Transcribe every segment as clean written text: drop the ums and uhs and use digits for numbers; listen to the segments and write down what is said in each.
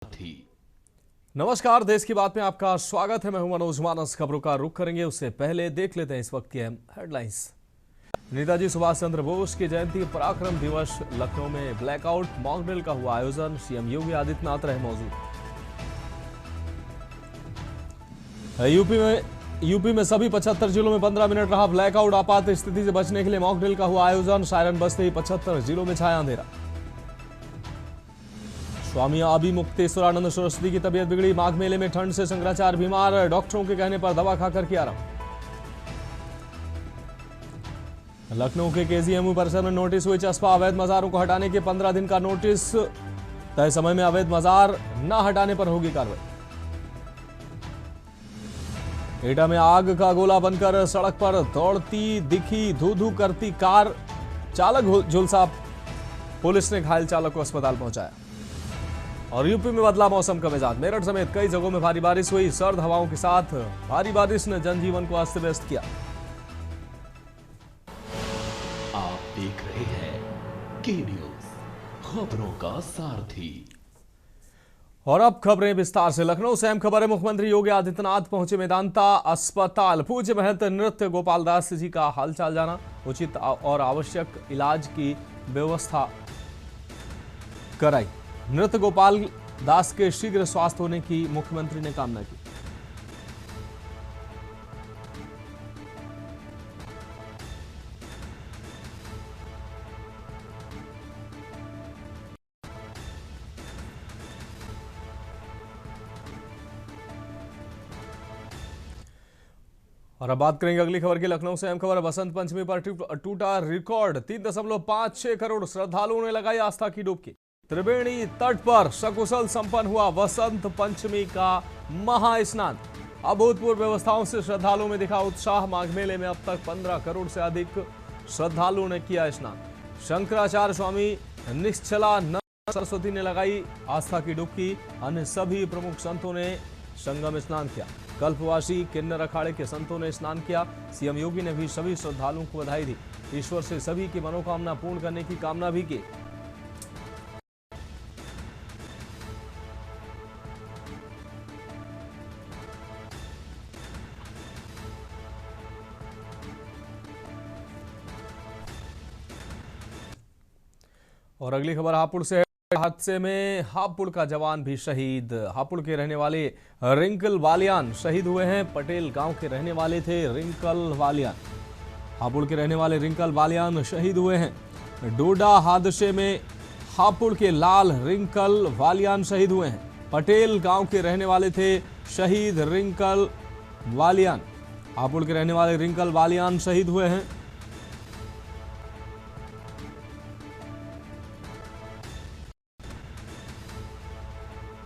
थी। नमस्कार, देश की बात में आपका स्वागत है। मैं हूं मनोज मानस। खबरों का रुख करेंगे उससे पहले देख लेते हैं इस वक्त की अहम हेडलाइंस। नेताजी सुभाष चंद्र बोस की जयंती पराक्रम दिवस, लखनऊ में ब्लैकआउट मॉक ड्रिल का हुआ आयोजन। सीएम योगी आदित्यनाथ रहे मौजूद। यूपी में सभी 75 जिलों में 15 मिनट रहा ब्लैकआउट। आपात स्थिति से बचने के लिए मॉक ड्रिल का हुआ आयोजन। सायरन बजते ही 75 जिलों में छाया अंधेरा। स्वामी अभिमुक्तेश्वरानंद सरस्वती की तबीयत बिगड़ी। माघ मेले में ठंड से शंकराचार्य बीमार। डॉक्टरों के कहने पर दवा खाकर किया आराम। लखनऊ के केजीएमयू परिसर में नोटिस हुई चस्पा। अवैध मजारों को हटाने के 15 दिन का नोटिस। तय समय में अवैध मजार न हटाने पर होगी कार्रवाई। एटा में आग का गोला बनकर सड़क पर दौड़ती दिखी धू धू करती कार। चालक झुलसा। पुलिस ने घायल चालक को अस्पताल पहुंचाया। और यूपी में बदला मौसम का मिजाज। मेरठ समेत कई जगहों में भारी बारिश हुई। सर्द हवाओं के साथ भारी बारिश ने जनजीवन को अस्त व्यस्त किया। आप देख रहे हैं के न्यूज, खबरों का सारथी। और अब खबरें विस्तार से। लखनऊ से अहम खबर है। मुख्यमंत्री योगी आदित्यनाथ पहुंचे मेदांता अस्पताल। पूज्य महंत नृत्य गोपाल दास जी का हालचाल जाना। उचित और आवश्यक इलाज की व्यवस्था कराई। नृत्य गोपाल दास के शीघ्र स्वास्थ्य होने की मुख्यमंत्री ने कामना की। और अब बात करेंगे अगली खबर की। लखनऊ से अहम खबर है। बसंत पंचमी पर टूटा रिकॉर्ड। 3.56 करोड़ श्रद्धालुओं ने लगाई आस्था की डुबकी। त्रिवेणी तट पर सकुशल संपन्न हुआ वसंत पंचमी का महास्नान। अभूतपूर्व व्यवस्थाओं से श्रद्धालुओं में दिखा उत्साह। माघ मेले में अब तक 15 करोड़ से अधिक श्रद्धालुओं ने किया स्नान। शंकराचार्य स्वामी निश्चलानंद सरस्वती ने लगाई आस्था की डुबकी। अन्य सभी प्रमुख संतों ने संगम स्नान किया। कल्पवासी किन्नर अखाड़े के संतों ने स्नान किया। सीएम योगी ने भी सभी श्रद्धालुओं को बधाई दी। ईश्वर से सभी की मनोकामना पूर्ण करने की कामना भी की। और अगली खबर हापुड़ से है। हादसे में हापुड़ का जवान भी शहीद। हापुड़ के रहने वाले रिंकल वालियान शहीद हुए हैं। पटेल गांव के रहने वाले थे रिंकल वालियान। हापुड़ के रहने वाले रिंकल वालियान शहीद हुए हैं। डोडा हादसे में हापुड़ के लाल रिंकल वालियान शहीद हुए हैं। पटेल गांव के रहने वाले थे शहीद रिंकल वालियान। हापुड़ के रहने वाले रिंकल वालियान शहीद हुए हैं।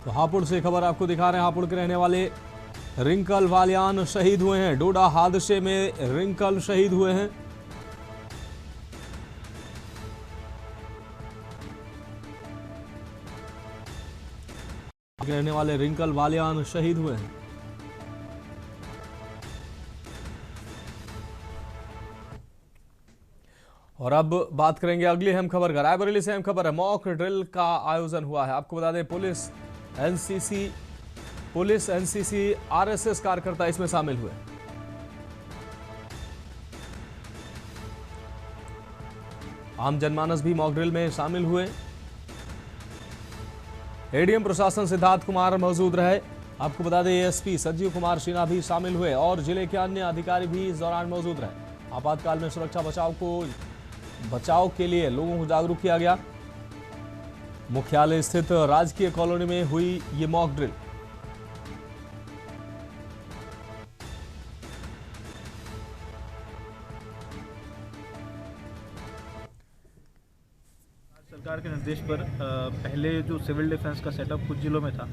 तो हापुड़ से खबर आपको दिखा रहे हैं। हापुड़ के रहने वाले रिंकल वालियान शहीद हुए हैं। डोडा हादसे में रिंकल शहीद हुए हैं। रहने वाले रिंकल वालियान शहीद हुए हैं। और अब बात करेंगे अगली अहम खबर का। रायबरेली से अहम खबर है। मॉक ड्रिल का आयोजन हुआ है। आपको बता दें पुलिस एनसीसी आरएसएस कार्यकर्ता इसमें शामिल हुए। आम जनमानस भी मॉक ड्रिल में शामिल हुए। एडीएम प्रशासन सिद्धार्थ कुमार मौजूद रहे। आपको बता दें एएसपी संजीव कुमार सिन्हा भी शामिल हुए और जिले के अन्य अधिकारी भी इस दौरान मौजूद रहे। आपातकाल में सुरक्षा बचाव के लिए लोगों को जागरूक किया गया। मुख्यालय स्थित राजकीय कॉलोनी में हुई ये मॉक ड्रिल। सरकार के निर्देश पर पहले जो सिविल डिफेंस का सेटअप कुछ जिलों में था,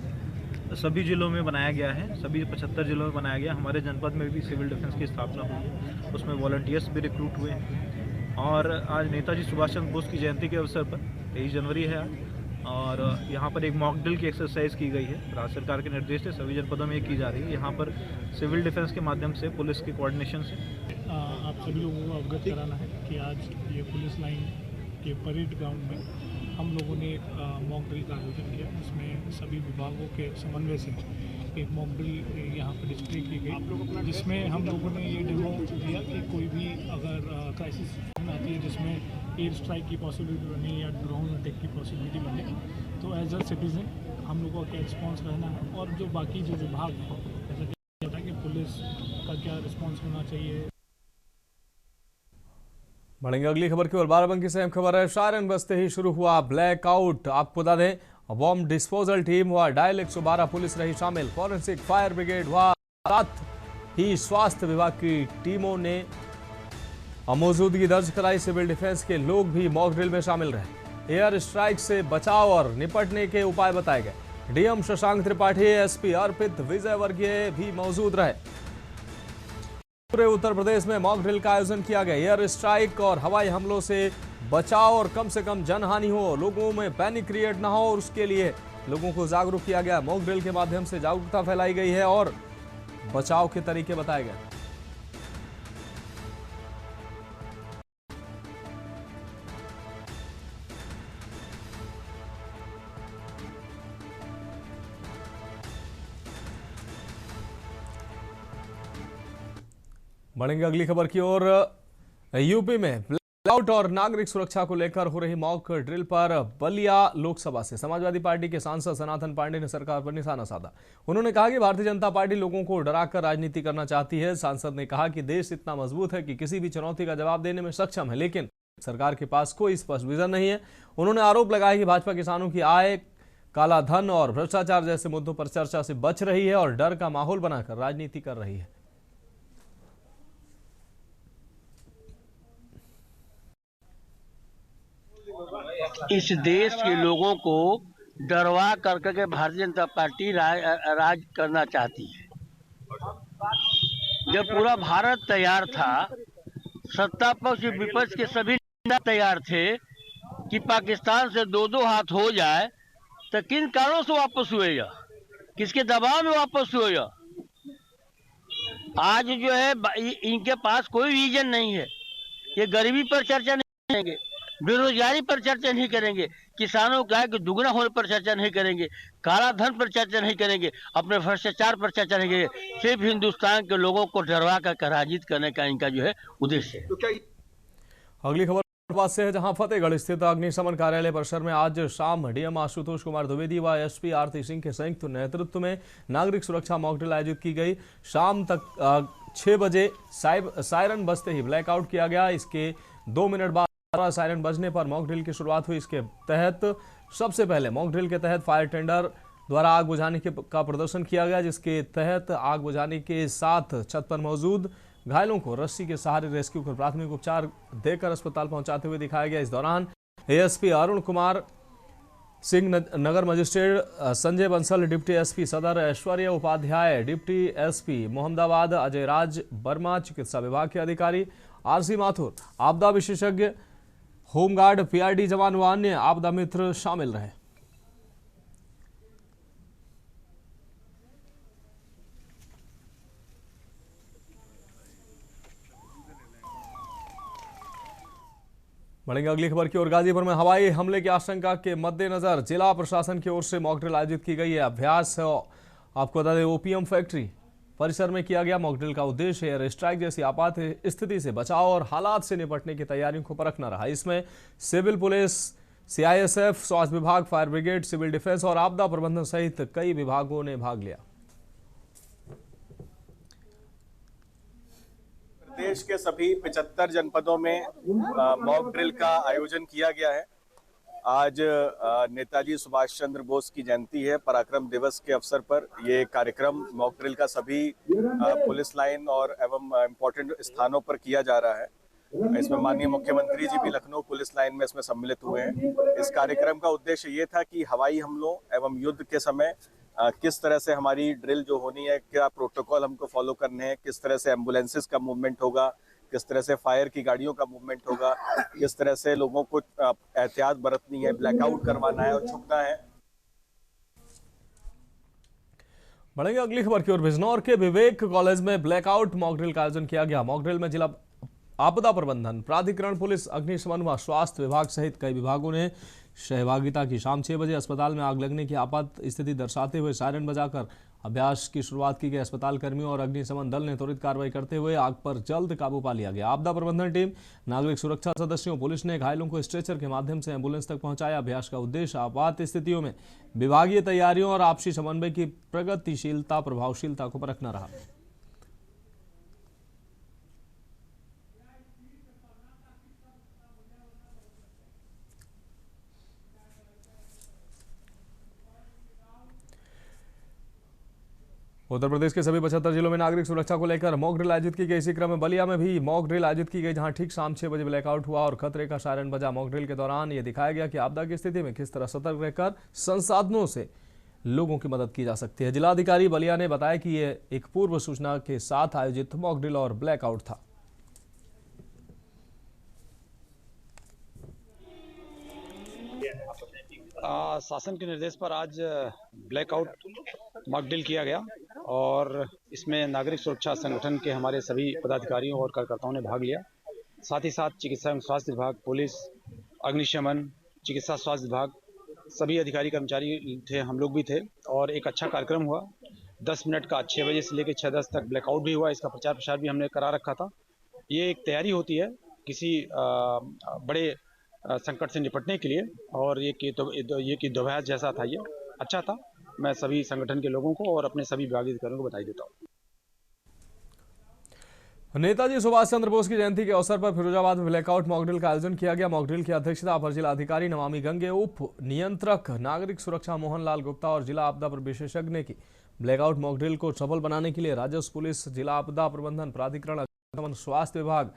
सभी जिलों में बनाया गया है। सभी 75 जिलों में बनाया गया। हमारे जनपद में भी सिविल डिफेंस की स्थापना हुई। उसमें वॉलंटियर्स भी रिक्रूट हुए हैं। और आज नेताजी सुभाष चंद्र बोस की जयंती के अवसर पर 23 जनवरी है आज, और यहाँ पर एक मॉक ड्रिल की एक्सरसाइज की गई है। राज्य सरकार के निर्देश से सभी जनपदों में ये की जा रही है। यहाँ पर सिविल डिफेंस के माध्यम से पुलिस के कोऑर्डिनेशन से आप सभी लोगों को अवगत कराना है कि आज ये पुलिस लाइन के परेड ग्राउंड में हम लोगों ने एक मॉक ड्रिल का आयोजन किया, जिसमें सभी विभागों के समन्वय से एक मॉक ड्रिल यहाँ पर डिस्प्ले की गई, जिसमें हम लोगों ने ये डेमो दिया कि कोई भी अगर क्राइसिस आती है जिसमें एयर स्ट्राइक की पॉसिबिलिटी बने या ड्रोन अटैक की पॉसिबिलिटी बने, तो एज अ सिटीजन हम लोगों का रिस्पॉन्स रहना है। और जो बाकी जो विभाग है, जैसा कि कहता है कि पुलिस का क्या रिस्पॉन्स होना चाहिए। बढ़ेंगे अगली खबर की ओर। बाराबंकी से अहम खबर है, सायरन बजते ही शुरू हुआ ब्लैकआउट। आपको बता दें, बॉम्ब डिस्पोजल टीम हुआ डायल 112 पुलिस रही शामिल, फॉरेंसिक फायर ब्रिगेड हुआ, साथ ही स्वास्थ्य विभाग की टीमों ने मौजूदगी दर्ज कराई। सिविल डिफेंस के लोग भी मॉक ड्रिल में शामिल रहे। एयर स्ट्राइक से बचाव और निपटने के उपाय बताए गए। डीएम शशांक त्रिपाठी, एसपी अर्पित विजयवर्गीय भी मौजूद रहे। पूरे उत्तर प्रदेश में मॉक ड्रिल का आयोजन किया गया। एयर स्ट्राइक और हवाई हमलों से बचाव और कम से कम जनहानि हो, लोगों में पैनिक क्रिएट ना हो, और उसके लिए लोगों को जागरूक किया गया। मॉक ड्रिल के माध्यम से जागरूकता फैलाई गई है और बचाव के तरीके बताए गए। बढ़ेंगे अगली खबर की ओर। यूपी में ब्लैकआउट और नागरिक सुरक्षा को लेकर हो रही मॉक ड्रिल पर बलिया लोकसभा से समाजवादी पार्टी के सांसद सनातन पांडे ने सरकार पर निशाना साधा। उन्होंने कहा कि भारतीय जनता पार्टी लोगों को डराकर राजनीति करना चाहती है। सांसद ने कहा कि देश इतना मजबूत है कि किसी भी चुनौती का जवाब देने में सक्षम है, लेकिन सरकार के पास कोई स्पष्ट विजन नहीं है। उन्होंने आरोप लगाया कि भाजपा किसानों की आय, काला धन और भ्रष्टाचार जैसे मुद्दों पर चर्चा से बच रही है और डर का माहौल बनाकर राजनीति कर रही है। इस देश के लोगों को डरवा करके भारतीय जनता पार्टी राज करना चाहती है। जब पूरा भारत तैयार था, सत्ता पक्ष विपक्ष के सभी नेता तैयार थे कि पाकिस्तान से दो दो हाथ हो जाए, तो किन कारणों से वापस हुए या किसके दबाव में वापस हुए या? आज जो है इनके पास कोई विजन नहीं है। ये गरीबी पर चर्चा नहीं करेंगे, बेरोजगारी पर चर्चा नहीं करेंगे, किसानों का कि दुगना होने पर चर्चा नहीं करेंगे, काला धन पर चर्चा नहीं करेंगे, अपने भ्रष्टाचार पर चर्चा नहीं करेंगे। सिर्फ हिंदुस्तान के लोगों को डरवा कर पराजित करने का इनका जो है उद्देश्य है। तो क्या अगली खबर पास से है, जहां फतेहगढ़ स्थित अग्निशमन कार्यालय परिसर में आज शाम डीएम आशुतोष कुमार द्विवेदी व एसपी आरती सिंह के संयुक्त नेतृत्व में नागरिक सुरक्षा मॉक ड्रिल आयोजित की गई। शाम तक 6 बजे सायरन बजते ही ब्लैकआउट किया गया। इसके 2 मिनट बाद सायरन बजने पर मॉक ड्रिल की शुरुआत हुई। इसके तहत सबसे पहले मॉक ड्रिल के तहत फायर टेंडर द्वारा आग बुझाने का प्रदर्शन किया गया, जिसके तहत आग बुझाने के साथ छत पर मौजूद घायलों को रस्सी के सहारे रेस्क्यू कर प्राथमिक उपचार देकर अस्पताल पहुंचाते हुए दिखाया गया। इस दौरान एएसपी अरुण कुमार सिंह, नगर magistrate Sanjay Bansal, deputy SP Sadar Aishwarya Upadhyay, deputy SP Mohammadabad Ajay Raj Verma, चिकित्सा विभाग के अधिकारी आरसी माथुर, आपदा विशेषज्ञ, होमगार्ड, पीआरडी जवान व अन्य आपदा मित्र शामिल रहे। बढ़ेंगे अगली खबर की ओर। गाजीपुर में हवाई हमले की आशंका के मद्देनजर जिला प्रशासन की ओर से मॉक ड्रिल आयोजित की गई है। अभ्यास आपको बता दें ओपीएम फैक्ट्री परिसर में किया गया। मॉक ड्रिल का उद्देश्य एयर स्ट्राइक जैसी आपात स्थिति से बचाव और हालात से निपटने की तैयारियों को परखना रहा। इसमें सिविल पुलिस, सीआईएसएफ, स्वास्थ्य विभाग, फायर ब्रिगेड, सिविल डिफेंस और आपदा प्रबंधन सहित कई विभागों ने भाग लिया। देश के सभी 75 जनपदों में मॉक ड्रिल का आयोजन किया गया है। आज नेताजी सुभाष चंद्र बोस की जयंती है। पराक्रम दिवस के अवसर पर ये कार्यक्रम मॉक ड्रिल का सभी पुलिस लाइन और एवं इम्पोर्टेंट स्थानों पर किया जा रहा है। इसमें माननीय मुख्यमंत्री जी भी लखनऊ पुलिस लाइन में इसमें सम्मिलित हुए हैं। इस कार्यक्रम का उद्देश्य ये था कि हवाई हमलों एवं युद्ध के समय किस तरह से हमारी ड्रिल जो होनी है, क्या प्रोटोकॉल हमको फॉलो करने हैं, किस तरह से एम्बुलेंसेस का मूवमेंट होगा, किस तरह से फायर की गाड़ियों का मूवमेंट होगा, किस तरह से लोगों को एहतियात बरतनी है, ब्लैकआउट करवाना है और छुपना है। बढ़ेंगे अगली खबर की ओर। बिजनौर के विवेक कॉलेज में ब्लैकआउट मॉक ड्रिल का आयोजन किया गया। मॉक ड्रिल में जिला आपदा प्रबंधन प्राधिकरण, पुलिस, अग्निशमन व स्वास्थ्य विभाग सहित कई विभागों ने सहभागिता की। शाम 6 बजे अस्पताल में आग लगने की आपात स्थिति दर्शाते हुए सायरन बजाकर अभ्यास की शुरुआत की गई। अस्पताल कर्मियों और अग्निशमन दल ने त्वरित कार्रवाई करते हुए आग पर जल्द काबू पा लिया गया। आपदा प्रबंधन टीम, नागरिक सुरक्षा सदस्यों, पुलिस ने घायलों को स्ट्रेचर के माध्यम से एम्बुलेंस तक पहुंचाया। अभ्यास का उद्देश्य आपात स्थितियों में विभागीय तैयारियों और आपसी समन्वय की प्रगतिशीलता प्रभावशीलता को परखना रहा। उत्तर प्रदेश के सभी 75 जिलों में नागरिक सुरक्षा को लेकर मॉक ड्रिल आयोजित की गई। इसी क्रम में बलिया में भी मॉक ड्रिल आयोजित की गई, जहां ठीक शाम 6 बजे ब्लैकआउट हुआ और खतरे का सायरन बजा। मॉक ड्रिल के दौरान यह दिखाया गया कि आपदा की स्थिति में किस तरह सतर्क रहकर संसाधनों से लोगों की मदद की जा सकती है। जिलाधिकारी बलिया ने बताया कि यह एक पूर्व सूचना के साथ आयोजित मॉक ड्रिल और ब्लैकआउट था। शासन के निर्देश पर आज ब्लैकआउट मॉक ड्रिल किया गया और इसमें नागरिक सुरक्षा संगठन के हमारे सभी पदाधिकारियों और कार्यकर्ताओं ने भाग लिया। साथ ही साथ चिकित्सा एवं स्वास्थ्य विभाग, पुलिस, अग्निशमन, चिकित्सा स्वास्थ्य विभाग, सभी अधिकारी कर्मचारी थे, हम लोग भी थे और एक अच्छा कार्यक्रम हुआ। 10 मिनट का 6 बजे से लेकर 6:10 तक ब्लैकआउट भी हुआ। इसका प्रचार प्रसार भी हमने करा रखा था। ये एक तैयारी होती है किसी बड़े संकट से निपटने के लिए और ये कि दोहराया जैसा था, ये अच्छा था। मैं सभी संगठन के लोगों को और अपने सभी विभागीय अधिकारियों को बधाई देता हूँ। नेताजी सुभाष चंद्र बोस की जयंती के अवसर पर फिरोजाबाद में ब्लैकआउट मॉक ड्रिल का आयोजन किया गया। मॉक ड्रिल की अध्यक्षता अपर जिलाधिकारी नमामि गंगे, उप नियंत्रक नागरिक सुरक्षा मोहनलाल गुप्ता और जिला आपदा विशेषज्ञ ने की। ब्लैकआउट मॉक ड्रिल को सफल बनाने के लिए राजस्व, पुलिस, जिला आपदा प्रबंधन प्राधिकरण, अग्निशमन, स्वास्थ्य विभाग,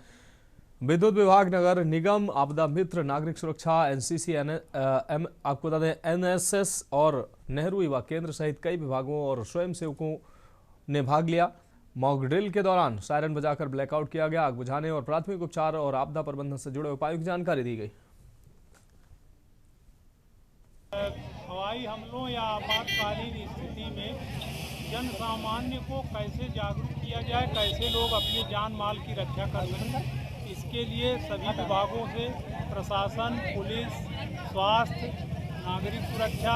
विद्युत विभाग, नगर निगम, आपदा मित्र, नागरिक सुरक्षा, एनसीसी, आपको बता दें एनएसएस और नेहरू युवा केंद्र सहित कई विभागों और स्वयंसेवकों ने भाग लिया। मॉक ड्रिल के दौरान सायरन बजाकर ब्लैकआउट किया गया। आग बुझाने और प्राथमिक उपचार और आपदा प्रबंधन से जुड़े उपायों की जानकारी दी गई। हवाई हमलों या आपातकालीन स्थिति में जन सामान्य को कैसे जागरूक किया जाए, कैसे लोग अपनी जान माल की रक्षा कर सकें, इसके लिए सभी विभागों से प्रशासन, पुलिस, स्वास्थ्य, नागरिक सुरक्षा,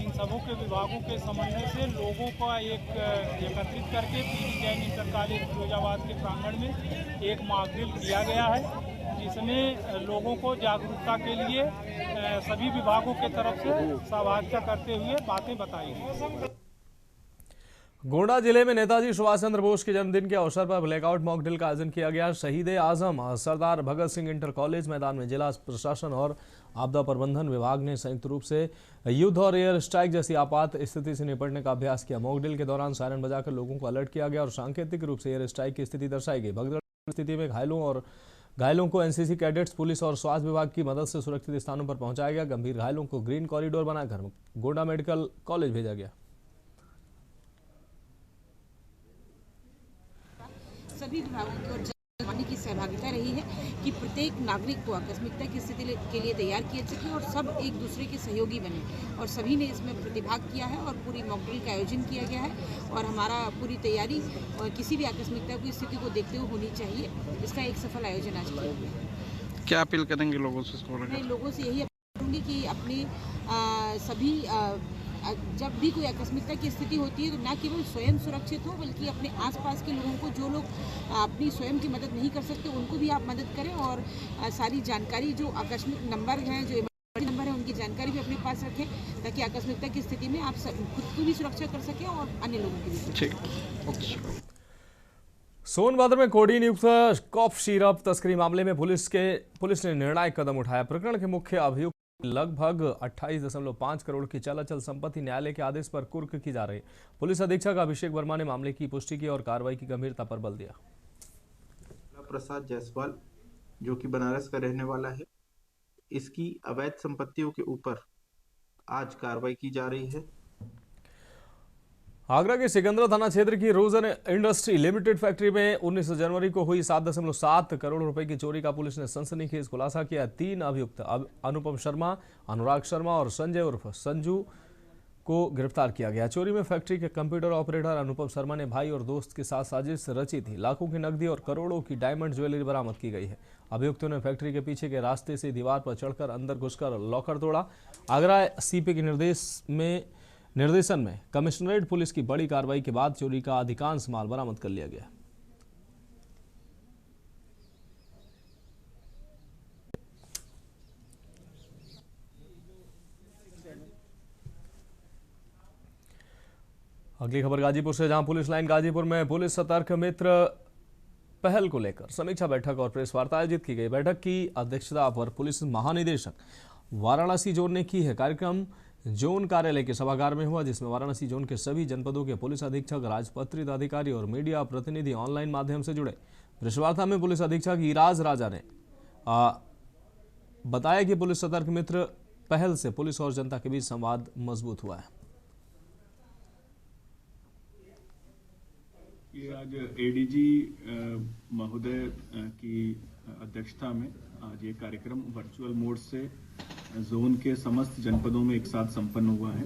इन सबों के विभागों के समन्वय से लोगों का एक एकत्रित करके PD Jain inter college Firozabad के प्रांगण में एक मॉक ड्रिल किया गया है, जिसमें लोगों को जागरूकता के लिए सभी विभागों के तरफ से सहभागिता करते हुए बातें बताई गई। गोंडा जिले में नेताजी सुभाष चंद्र बोस के जन्मदिन के अवसर पर ब्लैकआउट मॉक ड्रिल का आयोजन किया गया। शहीद-ए-आजम सरदार भगत सिंह इंटर कॉलेज मैदान में जिला प्रशासन और आपदा प्रबंधन विभाग ने संयुक्त रूप से युद्ध और एयर स्ट्राइक जैसी आपात स्थिति से निपटने का अभ्यास किया। मॉक ड्रिल के दौरान सायरन बजाकर लोगों को अलर्ट किया गया और सांकेतिक रूप से एयर स्ट्राइक की स्थिति दर्शाई गई। भगदड़ स्थिति में घायलों को एनसीसी कैडेट्स, पुलिस और स्वास्थ्य विभाग की मदद से सुरक्षित स्थानों पर पहुंचाया गया। गंभीर घायलों को ग्रीन कॉरिडोर बनाकर गोंडा मेडिकल कॉलेज भेजा गया। सभी विभागों की और जनसामान्य की सहभागिता रही है कि प्रत्येक नागरिक को आकस्मिकता की स्थिति के लिए तैयार किया सके और सब एक दूसरे के सहयोगी बने, और सभी ने इसमें प्रतिभाग किया है और पूरी मॉक ड्रिल का आयोजन किया गया है। और हमारा पूरी तैयारी और किसी भी आकस्मिकता की स्थिति को देखते हुए होनी चाहिए। इसका एक सफल आयोजन आज किया गया। क्या अपील करेंगे लोगों से? मैं लोगों से यही अपील करूँगी कि अपनी सभी जब भी कोई आकस्मिकता की स्थिति होती है तो न केवल स्वयं सुरक्षित हो, बल्कि अपने आसपास के लोगों को, जो लोग अपनी स्वयं की मदद नहीं कर सकते, उनको भी आप मदद करें। और सारी जानकारी, जो आकस्मिक नंबर हैं, जो इमरजेंसी नंबर है, उनकी जानकारी भी अपने पास रखें, ताकि आकस्मिकता की स्थिति में आप खुद की भी सुरक्षा कर सकें और अन्य लोगों की भी। ठीक। सोनभद्र में कोडीन युक्त कॉफ सिरप तस्करी मामले में पुलिस ने निर्णायक कदम उठाया। प्रकरण के मुख्य अभियुक्त लगभग 28.5 करोड़ की चल संपत्ति न्यायालय के आदेश पर कुर्क की जा रही है। पुलिस अधीक्षक अभिषेक वर्मा ने मामले की पुष्टि की और कार्रवाई की गंभीरता पर बल दिया। प्रसाद जायसवाल, जो कि बनारस का रहने वाला है, इसकी अवैध संपत्तियों के ऊपर आज कार्रवाई की जा रही है। आगरा के सिकंदरा थाना क्षेत्र की रोजन इंडस्ट्री लिमिटेड फैक्ट्री में 19 जनवरी को हुई 7.7 करोड़ रुपए की चोरी का पुलिस ने सनसनीखेज खुलासा किया। 3 अभियुक्त अनुपम शर्मा, अनुराग शर्मा और संजय उर्फ संजू को गिरफ्तार किया गया। चोरी में फैक्ट्री के कंप्यूटर ऑपरेटर अनुपम शर्मा ने भाई और दोस्त के साथ साजिश रची थी। लाखों की नकदी और करोड़ों की डायमंड ज्वेलरी बरामद की गई है। अभियुक्तों ने फैक्ट्री के पीछे के रास्ते से दीवार पर चढ़कर अंदर घुसकर लॉकर तोड़ा। आगरा सीपी के निर्देशन में कमिश्नरेट पुलिस की बड़ी कार्रवाई के बाद चोरी का अधिकांश माल बरामद कर लिया गया। अगली खबर गाजीपुर से, जहां पुलिस लाइन गाजीपुर में पुलिस सतर्क मित्र पहल को लेकर समीक्षा बैठक और प्रेस वार्ता आयोजित की गई। बैठक की अध्यक्षता अपर पुलिस महानिदेशक वाराणसी जोन ने की है। कार्यक्रम जोन कार्यालय के सभागार में हुआ, जिसमें वाराणसी जोन के सभी जनपदों के पुलिस अधीक्षक, राजपत्रित अधिकारी और मीडिया प्रतिनिधि ऑनलाइन माध्यम से जुड़े। प्रेस वार्ता में पुलिस अधीक्षक ईराज राजा ने बताया कि पुलिस सतर्क मित्र पहल से पुलिस और जनता के बीच संवाद मजबूत हुआ है। ये आज एडीजी महोदय की अध्यक्षता में आज ये कार्यक्रम वर्चुअल मोड से जोन के समस्त जनपदों में एक साथ संपन्न हुआ है,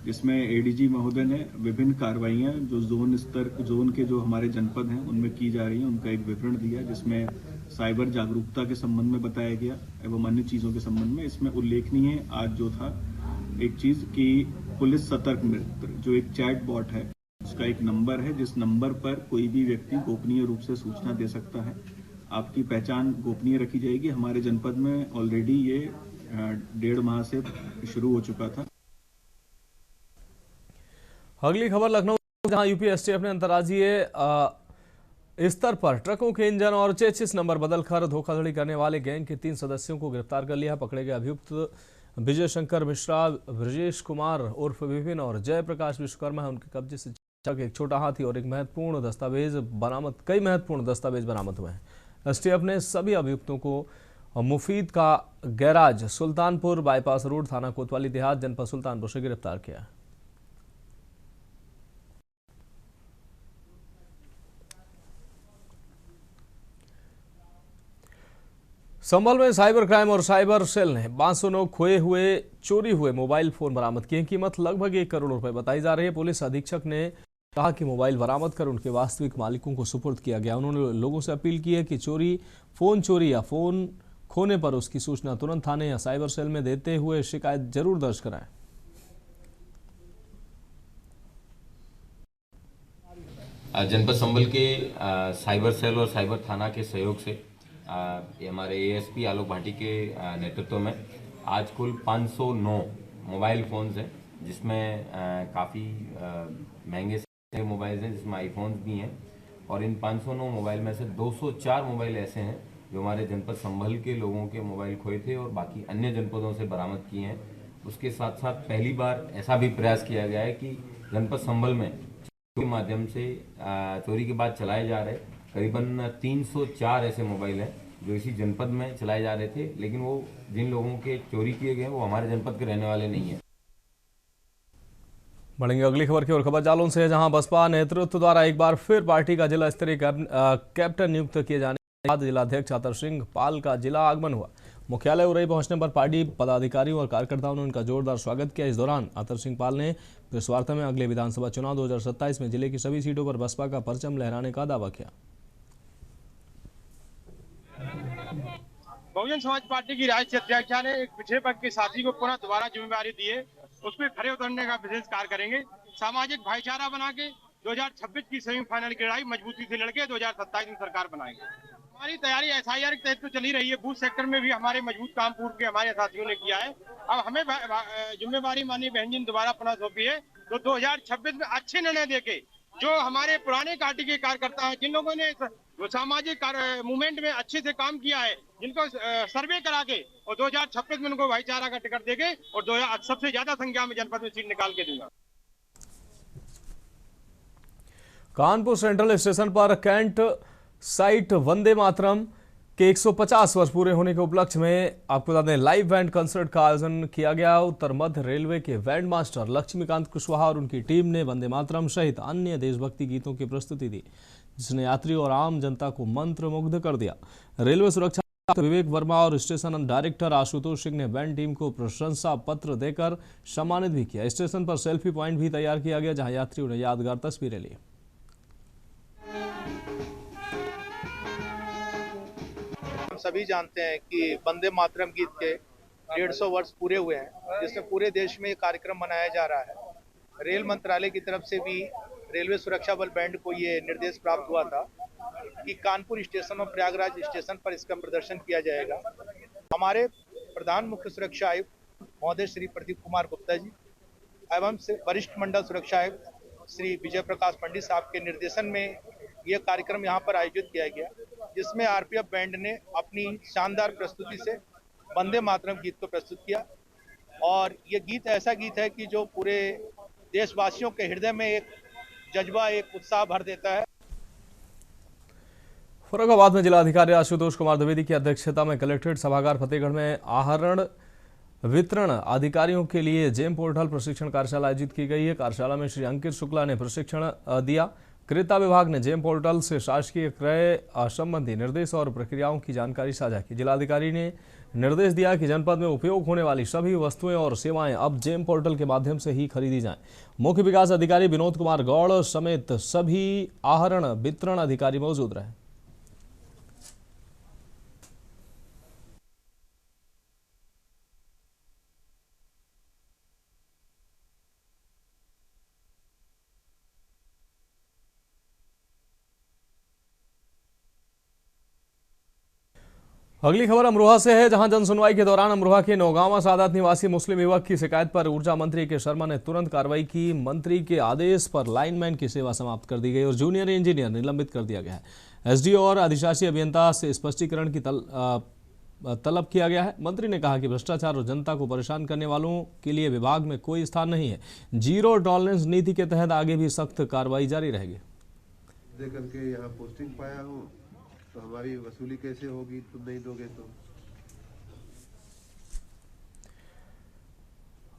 जिसमें एडीजी महोदय ने विभिन्न कार्रवाइयां जो जोन के जो हमारे जनपद हैं उनमें की जा रही हैं उनका एक विवरण दिया, जिसमें साइबर जागरूकता के संबंध में बताया गया एवं अन्य चीज़ों के संबंध में। इसमें उल्लेखनीय आज जो था एक चीज़ कि पुलिस सतर्क मित्र जो एक चैट बॉट है, उसका एक नंबर है, जिस नंबर पर कोई भी व्यक्ति गोपनीय रूप से सूचना दे सकता है। आपकी पहचान गोपनीय रखी जाएगी। हमारे जनपद में ऑलरेडी ये 1.5 माह से शुरू हो चुका था। अगली खबर लखनऊ, जहां यूपी एसटीएफ ने अंतर्राज्यीय स्तर पर ट्रकों के इंजन और चेसिस नंबर बदलकर धोखाधड़ी करने वाले गैंग के 3 सदस्यों को गिरफ्तार कर लिया। पकड़े गए अभियुक्त विजय शंकर मिश्रा, ब्रजेश कुमार उर्फ विपिन और जयप्रकाश विश्वकर्मा है। उनके कब्जे से एक छोटा हाथी और कई महत्वपूर्ण दस्तावेज बरामद हुए हैं। एसटीएफ ने सभी अभियुक्तों को मुफीद का गैराज, सुल्तानपुर बाईपास रोड, थाना कोतवाली देहात, जनपद सुल्तानपुर से गिरफ्तार किया। संभल में साइबर क्राइम और साइबर सेल ने 509 खोए हुए चोरी हुए मोबाइल फोन बरामद किए। कीमत लगभग 1 करोड़ रुपए बताई जा रही है। पुलिस अधीक्षक ने कहा कि मोबाइल बरामद कर उनके वास्तविक मालिकों को सुपुर्द किया गया। उन्होंने लोगों से अपील की है कि फोन चोरी या फोन खोने पर उसकी सूचना तुरंत थाने या साइबर सेल में देते हुए शिकायत जरूर दर्ज कराएं। जनपद संभल के साइबर सेल और साइबर थाना के सहयोग से हमारे एएसपी आलोक भाटी के नेतृत्व में आज कुल 509 मोबाइल फ़ोन्स हैं, जिसमें काफ़ी महंगे से मोबाइल हैं, जिसमें आईफोन्स भी हैं। और इन 509 मोबाइल में से 204 मोबाइल ऐसे हैं जो हमारे जनपद संभल के लोगों के मोबाइल खोए थे और बाकी अन्य जनपदों से बरामद किए हैं। उसके साथ साथ पहली बार ऐसा भी प्रयास किया गया है कि जनपद संभल में के माध्यम से चोरी के बाद चलाए जा रहे करीबन 304 ऐसे मोबाइल हैं जो इसी जनपद में चलाए जा रहे थे, लेकिन वो जिन लोगों के चोरी किए गए वो हमारे जनपद के रहने वाले नहीं है। बढ़ेंगे अगली खबर की ओर। खबर जालौन से है, जहां बसपा नेतृत्व द्वारा एक बार फिर पार्टी का जिला स्तरीय कैप्टन नियुक्त किए जाने के बाद जिलाध्यक्ष आतर सिंह पाल का जिला आगमन हुआ। मुख्यालय उरई पहुंचने पर पार्टी पदाधिकारियों और कार्यकर्ताओं ने उनका जोरदार स्वागत किया। इस दौरान आतर सिंह पाल ने प्रेस वार्ता में अगले विधानसभा चुनाव 2027 में जिले की सभी सीटों पर बसपा का परचम लहराने का दावा किया। बहुजन समाज पार्टी की राज्य अध्यक्षा ने एक पिछड़े वर्ग के साथी को पुनः दोबारा जिम्मेदारी दी है, उसमें खड़े उतरने का विशेष कार्य करेंगे। सामाजिक भाईचारा बना के 2026 की सेमीफाइनल की लड़ाई मजबूती से लड़के 2027 में सरकार बनाएंगे। हमारी तैयारी एसआईआर के तहत तो चली रही है। बूथ सेक्टर में भी हमारे मजबूत काम पूर्व के हमारे साथियों ने किया है। अब हमें जिम्मेवारी माननीय बहन जी ने दोबारा पुनः सौंपी है, तो 2026 में अच्छे निर्णय देके जो हमारे पुराने पार्टी के कार्यकर्ता हैं, जिन लोगों ने सामाजिक मूवमेंट में अच्छे से काम किया है, जिनको सर्वे करा के और 2026 में उनको भाईचारा का टिकट देके और सबसे ज्यादा संख्या में जनपद में सीट निकाल के दूंगा। कानपुर सेंट्रल स्टेशन पर कैंट साइट वंदे मातरम के 150 वर्ष पूरे होने के उपलक्ष्य में आपको बता दें लाइव बैंड कंसर्ट का आयोजन किया गया। उत्तर मध्य रेलवे के बैंड मास्टर लक्ष्मीकांत कुशवाहा और उनकी टीम ने वंदे मातरम सहित अन्य देशभक्ति गीतों की प्रस्तुति दी, जिसने यात्री और आम जनता को मंत्रमुग्ध कर दिया। रेलवे सुरक्षा विवेक वर्मा और स्टेशन डायरेक्टर आशुतोष सिंह ने बैंड टीम को प्रशंसा पत्र देकर सम्मानित भी किया। स्टेशन पर सेल्फी पॉइंट भी तैयार किया गया, जहां यात्रियों ने यादगार तस्वीरें ली। हम सभी जानते हैं कि वंदे मातरम गीत के 150 वर्ष पूरे हुए हैं, जिसमें पूरे देश में ये कार्यक्रम मनाया जा रहा है। रेल मंत्रालय की तरफ से भी रेलवे सुरक्षा बल बैंड को ये निर्देश प्राप्त हुआ था कि कानपुर स्टेशन और प्रयागराज स्टेशन पर इसका प्रदर्शन किया जाएगा। हमारे प्रधान मुख्य सुरक्षा आयुक्त महोदय श्री प्रदीप कुमार गुप्ता जी एवं वरिष्ठ मंडल सुरक्षा आयुक्त श्री विजय प्रकाश पंडित साहब के निर्देशन में यह कार्यक्रम यहाँ पर आयोजित किया गया, जिसमें आरपीएफ बैंड ने अपनी शानदार प्रस्तुति से वंदे मातरम गीत को प्रस्तुत किया। और ये गीत ऐसा गीत है कि जो पूरे देशवासियों के हृदय में एक जज्बा, एक उत्साह भर देता है। फर्रुखाबाद में जिलाधिकारी आशुतोष कुमार द्विवेदी की अध्यक्षता में कलेक्ट्रेट सभागार फतेहगढ़ में आहरण वितरण अधिकारियों के लिए जेम पोर्टल प्रशिक्षण कार्यशाला आयोजित की गई है। कार्यशाला में श्री अंकित शुक्ला ने प्रशिक्षण दिया। क्रेता विभाग ने जेम पोर्टल से शासकीय क्रय संबंधी निर्देश और प्रक्रियाओं की जानकारी साझा की। जिलाधिकारी ने निर्देश दिया कि जनपद में उपयोग होने वाली सभी वस्तुएं और सेवाएं अब जेम पोर्टल के माध्यम से ही खरीदी जाएं। मुख्य विकास अधिकारी विनोद कुमार गौड़ समेत सभी आहरण वितरण अधिकारी मौजूद रहे। अगली खबर अमरोहा से है, जहां जनसुनवाई के दौरान अमरोहा के नौगांवा सादात निवासी मुस्लिम युवक की शिकायत पर ऊर्जा मंत्री के शर्मा ने तुरंत कार्रवाई की। मंत्री के आदेश पर लाइनमैन की सेवा समाप्त कर दी गई और जूनियर इंजीनियर निलंबित कर दिया गया है। एसडीओ और अधिशासी अभियंता से स्पष्टीकरण की तलब किया गया है। मंत्री ने कहा कि भ्रष्टाचार और जनता को परेशान करने वालों के लिए विभाग में कोई स्थान नहीं है। जीरो टॉलरेंस नीति के तहत आगे भी सख्त कार्रवाई जारी रहेगी। देकर के यहाँ पोस्टिंग पाया हूँ तो हमारी वसूली कैसे होगी, तुम नहीं दोगे तो।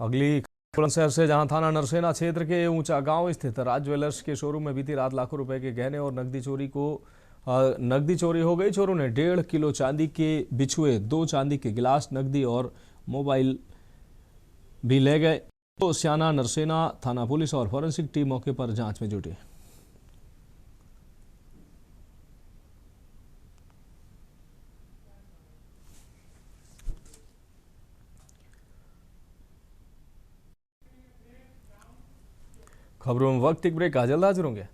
अगली बुलंदशहर से, जहां थाना नरसेना क्षेत्र के ऊंचा गांव स्थित राज ज्वेलर्स के शोरूम में बीती रात लाखों रुपए के गहने और नकदी चोरी हो गई। चोरों ने 1.5 किलो चांदी के बिछुए, 2 चांदी के गिलास, नकदी और मोबाइल भी ले गए। तो स्याना नरसेना थाना पुलिस और फॉरेंसिक टीम मौके पर जांच में जुटी। खबरों में वक्त एक ब्रेक का, जल्द हाजिर होंगे।